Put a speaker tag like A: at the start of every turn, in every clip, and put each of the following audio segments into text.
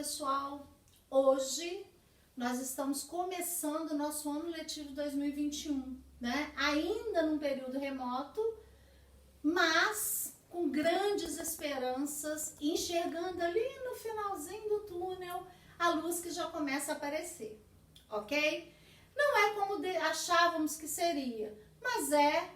A: pessoal, hoje nós estamos começando o nosso ano letivo 2021, né? Ainda num período remoto, mas com grandes esperanças, enxergando ali no finalzinho do túnel a luz que já começa a aparecer, ok? Não é como achávamos que seria, mas é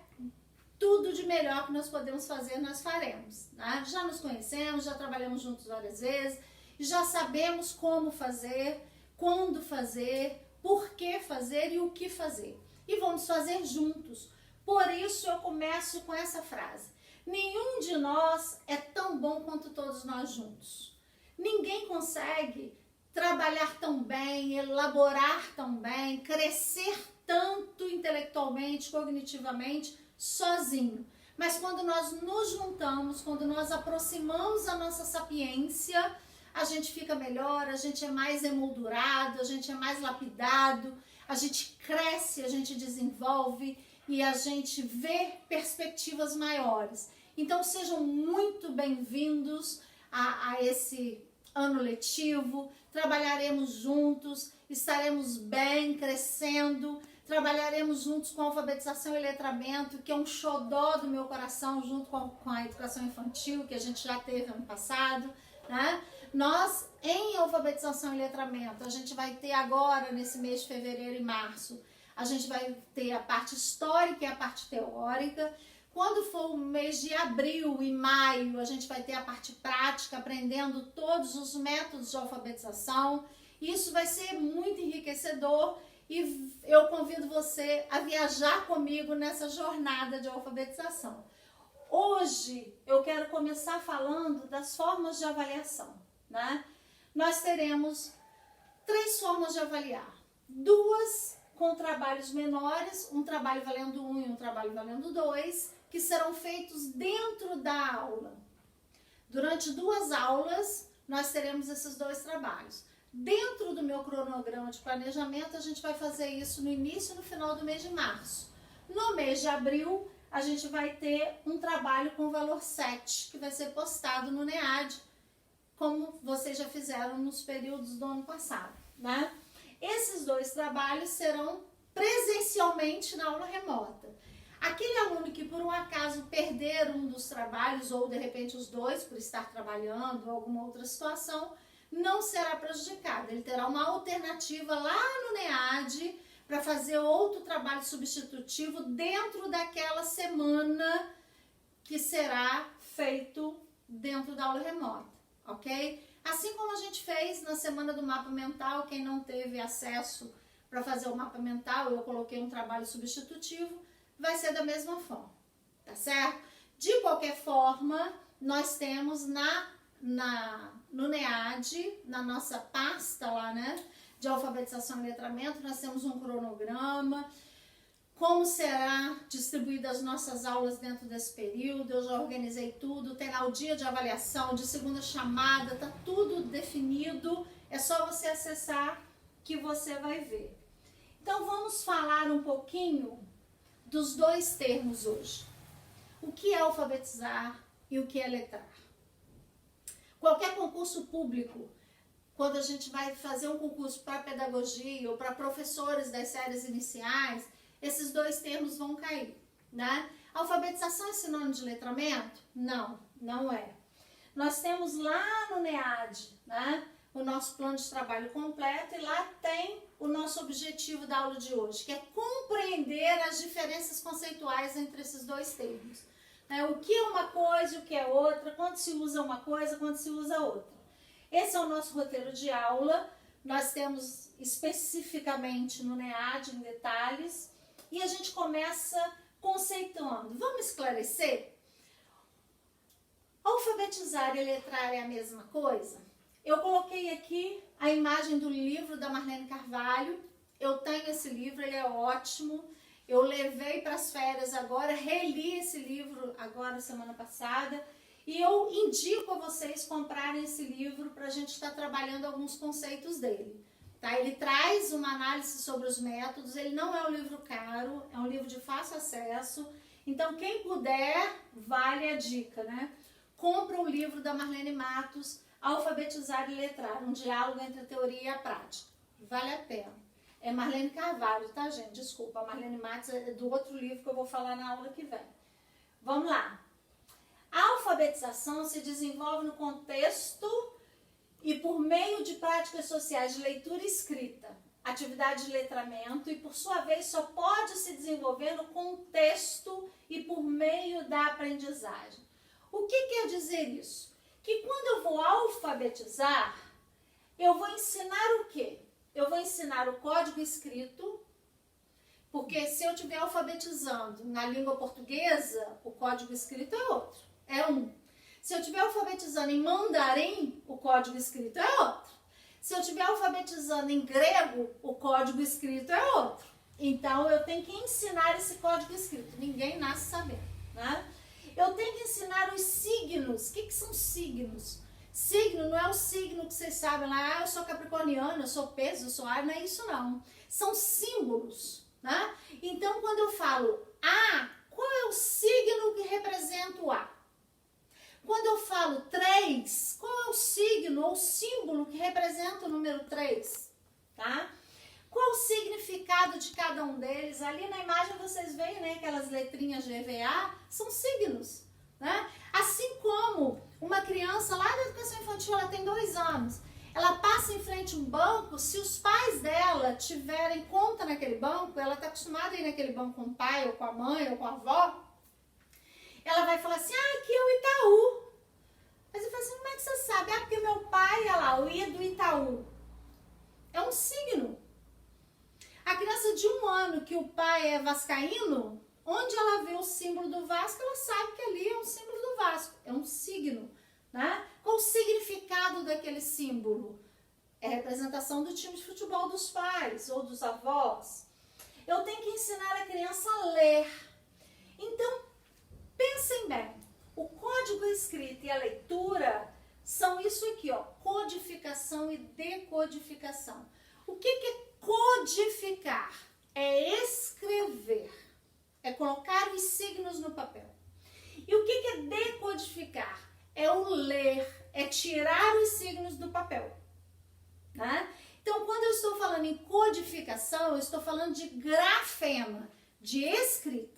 A: tudo de melhor que nós podemos fazer, nós faremos, né? Já nos conhecemos, já trabalhamos juntos várias vezes, já sabemos como fazer, quando fazer, por que fazer e o que fazer. E vamos fazer juntos. Por isso eu começo com essa frase: nenhum de nós é tão bom quanto todos nós juntos. Ninguém consegue trabalhar tão bem, elaborar tão bem, crescer tanto intelectualmente, cognitivamente, sozinho. Mas quando nós nos juntamos, quando nós aproximamos a nossa sapiência, a gente fica melhor, a gente é mais emoldurado, a gente é mais lapidado, a gente cresce, a gente desenvolve e a gente vê perspectivas maiores. Então sejam muito bem-vindos a esse ano letivo, trabalharemos juntos, estaremos bem, crescendo, trabalharemos juntos com a alfabetização e letramento, que é um xodó do meu coração, junto com a educação infantil, que a gente já teve ano passado, né? Nós, em alfabetização e letramento, a gente vai ter agora, nesse mês de fevereiro e março, a gente vai ter a parte histórica e a parte teórica. Quando for o mês de abril e maio, a gente vai ter a parte prática, aprendendo todos os métodos de alfabetização. Isso vai ser muito enriquecedor e eu convido você a viajar comigo nessa jornada de alfabetização. Hoje eu quero começar falando das formas de avaliação, né? Nós teremos 3 formas de avaliar. 2 com trabalhos menores, um trabalho valendo 1 e um trabalho valendo 2, que serão feitos dentro da aula. Durante 2 aulas, nós teremos esses 2 trabalhos. Dentro do meu cronograma de planejamento, a gente vai fazer isso no início e no final do mês de março. No mês de abril, a gente vai ter um trabalho com valor 7, que vai ser postado no NEAD, como vocês já fizeram nos períodos do ano passado, né? Esses 2 trabalhos serão presencialmente na aula remota. Aquele aluno que por um acaso perder um dos trabalhos, ou de repente os 2 por estar trabalhando ou alguma outra situação, não será prejudicado. Ele terá uma alternativa lá no NEAD para fazer outro trabalho substitutivo dentro daquela semana que será feito dentro da aula remota, ok? Assim como a gente fez na semana do mapa mental, quem não teve acesso para fazer o mapa mental, eu coloquei um trabalho substitutivo, vai ser da mesma forma, tá certo? De qualquer forma, nós temos no NEAD, na nossa pasta lá, né, de alfabetização e letramento, nós temos um cronograma, como será distribuídas as nossas aulas dentro desse período. Eu já organizei tudo, terá o dia de avaliação, de segunda chamada, tá tudo definido, é só você acessar que você vai ver. Então vamos falar um pouquinho dos 2 termos hoje. O que é alfabetizar e o que é letrar? Qualquer concurso público, quando a gente vai fazer um concurso para pedagogia ou para professores das séries iniciais, esses 2 termos vão cair, né? Alfabetização é sinônimo de letramento? Não, não é. Nós temos lá no NEAD, né, o nosso plano de trabalho completo, e lá tem o nosso objetivo da aula de hoje, que é compreender as diferenças conceituais entre esses 2 termos. Né? O que é uma coisa e o que é outra, quando se usa uma coisa, quando se usa outra. Esse é o nosso roteiro de aula, nós temos especificamente no NEAD, em detalhes, e a gente começa conceituando. Vamos esclarecer? Alfabetizar e letrar é a mesma coisa? Eu coloquei aqui a imagem do livro da Marlene Carvalho. Eu tenho esse livro, ele é ótimo. Eu levei para as férias agora, reli esse livro agora, semana passada, e eu indico a vocês comprarem esse livro para a gente estar trabalhando alguns conceitos dele. Tá? Ele traz uma análise sobre os métodos, ele não é um livro caro, é um livro de fácil acesso, então quem puder, vale a dica, né? compra o livro da Marlene Matos, Alfabetizar e Letrar, um diálogo entre a teoria e a prática. Vale a pena. É Marlene Carvalho, tá, gente? Desculpa, a Marlene Matos é do outro livro que eu vou falar na aula que vem. Vamos lá. A alfabetização se desenvolve no contexto e por meio de práticas sociais de leitura e escrita, atividade de letramento, e por sua vez só pode se desenvolver no contexto e por meio da aprendizagem. O que quer dizer isso? Que quando eu vou alfabetizar, eu vou ensinar o quê? Eu vou ensinar o código escrito, porque se eu estiver alfabetizando na língua portuguesa, o código escrito é outro, é um. Se eu estiver alfabetizando em mandarim, o código escrito é outro. Se eu estiver alfabetizando em grego, o código escrito é outro. Então, eu tenho que ensinar esse código escrito. Ninguém nasce sabendo, né? Eu tenho que ensinar os signos. O que são signos? Signo não é o signo que vocês sabem lá, eu sou capricorniano, eu sou peixe, eu sou ar, não é isso não. São símbolos, né? Então, quando eu falo A, qual é o signo que representa o A? Quando eu falo 3, qual é o signo ou símbolo que representa o número 3? Tá? Qual o significado de cada um deles? Ali na imagem vocês veem, né, aquelas letrinhas GVA, são signos, né? Assim como uma criança lá da educação infantil, ela tem 2 anos, ela passa em frente a um banco, se os pais dela tiverem conta naquele banco, ela está acostumada a ir naquele banco com o pai, ou com a mãe, ou com a avó, ela vai falar assim, aqui é o Itaú. Mas eu falo assim, como é que você sabe? Porque meu pai, olha lá, o I do Itaú. É um signo. A criança de 1 ano, que o pai é vascaíno, onde ela vê o símbolo do Vasco, ela sabe que ali é um símbolo do Vasco. É um signo, né? Qual o significado daquele símbolo? É representação do time de futebol dos pais ou dos avós. Eu tenho que ensinar a criança a ler. Então, pensem bem, o código escrito e a leitura são isso aqui, ó, codificação e decodificação. O que é codificar? É escrever, é colocar os signos no papel. E o que é decodificar? É o ler, é tirar os signos do papel, né? Então, quando eu estou falando em codificação, eu estou falando de grafema, de escrita.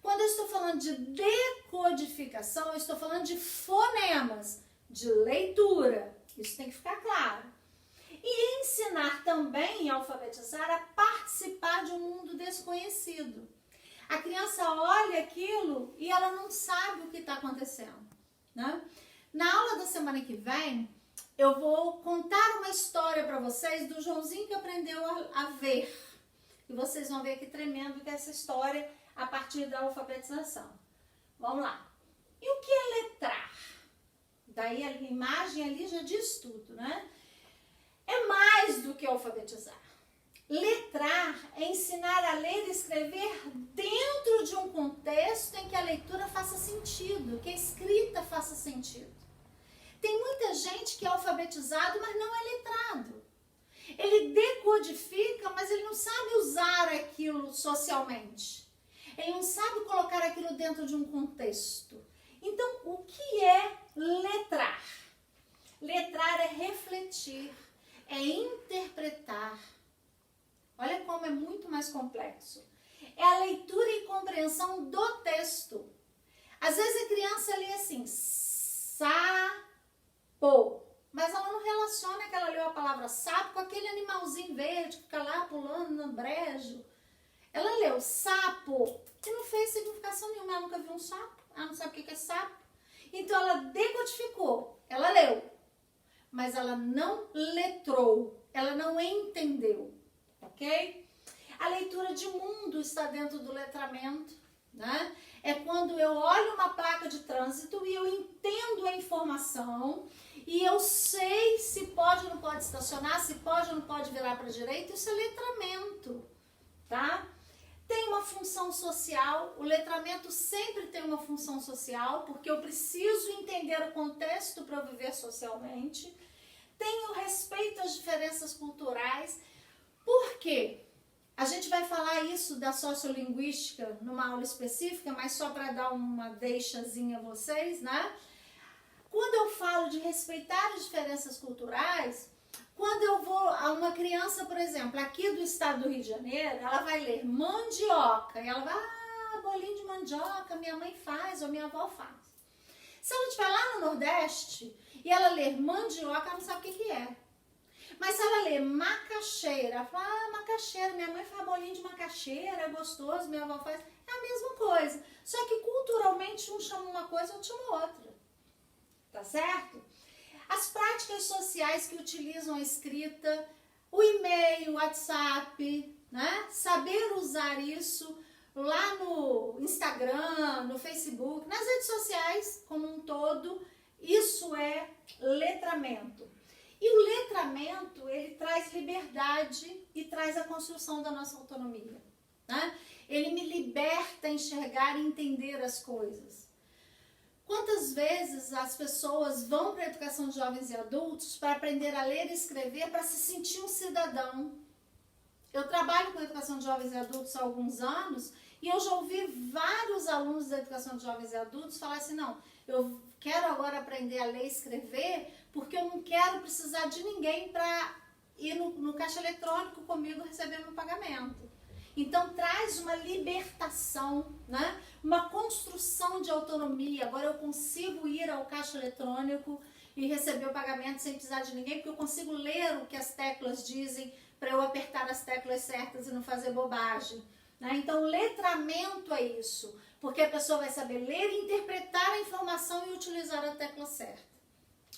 A: Quando eu estou falando de decodificação, eu estou falando de fonemas, de leitura. Isso tem que ficar claro. E ensinar também, alfabetizar, a participar de um mundo desconhecido. A criança olha aquilo e ela não sabe o que está acontecendo, né? Na aula da semana que vem, eu vou contar uma história para vocês do Joãozinho que aprendeu a ver. E vocês vão ver que tremendo que é essa história a partir da alfabetização. Vamos lá. E o que é letrar? Daí a imagem ali já diz tudo, né? É mais do que alfabetizar. Letrar é ensinar a ler e escrever dentro de um contexto em que a leitura faça sentido, que a escrita faça sentido. Tem muita gente que é alfabetizado, mas não é letrado. Ele decodifica, mas ele não sabe usar aquilo socialmente. Ele não sabe colocar aquilo dentro de um contexto. Então, o que é letrar? Letrar é refletir, é interpretar. Olha como é muito mais complexo. É a leitura e compreensão do texto. Às vezes a criança lê assim, sapo, mas ela não relaciona que ela leu a palavra sapo com aquele animalzinho verde que fica lá pulando no brejo. Ela leu sapo e não fez significação nenhuma, ela nunca viu um sapo, ela não sabe o que é sapo. Então ela decodificou, ela leu, mas ela não letrou, ela não entendeu, ok? A leitura de mundo está dentro do letramento, né? É quando eu olho uma placa de trânsito e eu entendo a informação e eu sei se pode ou não pode estacionar, se pode ou não pode virar para a direita, isso é letramento, tá? Tem uma função social, o letramento sempre tem uma função social, porque eu preciso entender o contexto para viver socialmente. Tem o respeito às diferenças culturais. Por quê? A gente vai falar isso da sociolinguística numa aula específica, mas só para dar uma deixazinha a vocês, né? Quando eu falo de respeitar as diferenças culturais, quando eu vou a uma criança, por exemplo, aqui do estado do Rio de Janeiro, ela vai ler mandioca, e ela vai, bolinho de mandioca, minha mãe faz ou minha avó faz. Se ela estiver lá no Nordeste e ela ler mandioca, ela não sabe o que é. Mas se ela ler macaxeira, ela fala, macaxeira, minha mãe faz bolinho de macaxeira, é gostoso, minha avó faz, é a mesma coisa. Só que culturalmente um chama uma coisa, outro chama outra. Tá certo? As práticas sociais que utilizam a escrita, o e-mail, o WhatsApp, né? Saber usar isso lá no Instagram, no Facebook, nas redes sociais como um todo, isso é letramento. E o letramento, ele traz liberdade e traz a construção da nossa autonomia, né? Ele me liberta a enxergar e entender as coisas. Quantas vezes as pessoas vão para a educação de jovens e adultos para aprender a ler e escrever, para se sentir um cidadão? Eu trabalho com educação de jovens e adultos há alguns anos e eu já ouvi vários alunos da educação de jovens e adultos falar assim, não, eu quero agora aprender a ler e escrever porque eu não quero precisar de ninguém para ir no caixa eletrônico comigo receber meu pagamento. Então traz uma libertação, né? Uma construção de autonomia. Agora eu consigo ir ao caixa eletrônico e receber o pagamento sem precisar de ninguém, porque eu consigo ler o que as teclas dizem para eu apertar as teclas certas e não fazer bobagem, né? Então letramento é isso, porque a pessoa vai saber ler e interpretar a informação e utilizar a tecla certa,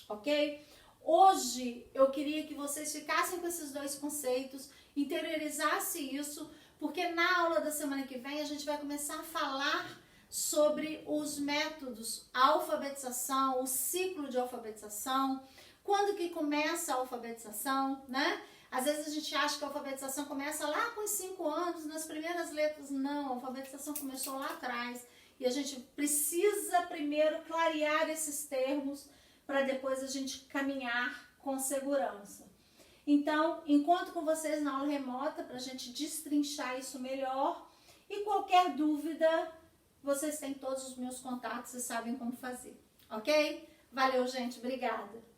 A: ok? Hoje eu queria que vocês ficassem com esses dois conceitos, interiorizassem isso, porque na aula da semana que vem a gente vai começar a falar sobre os métodos, a alfabetização, o ciclo de alfabetização, quando que começa a alfabetização, né? Às vezes a gente acha que a alfabetização começa lá com os 5 anos, nas primeiras letras. Não, a alfabetização começou lá atrás e a gente precisa primeiro clarear esses termos para depois a gente caminhar com segurança. Então, encontro com vocês na aula remota para a gente destrinchar isso melhor. E qualquer dúvida, vocês têm todos os meus contatos e sabem como fazer, ok? Valeu, gente. Obrigada.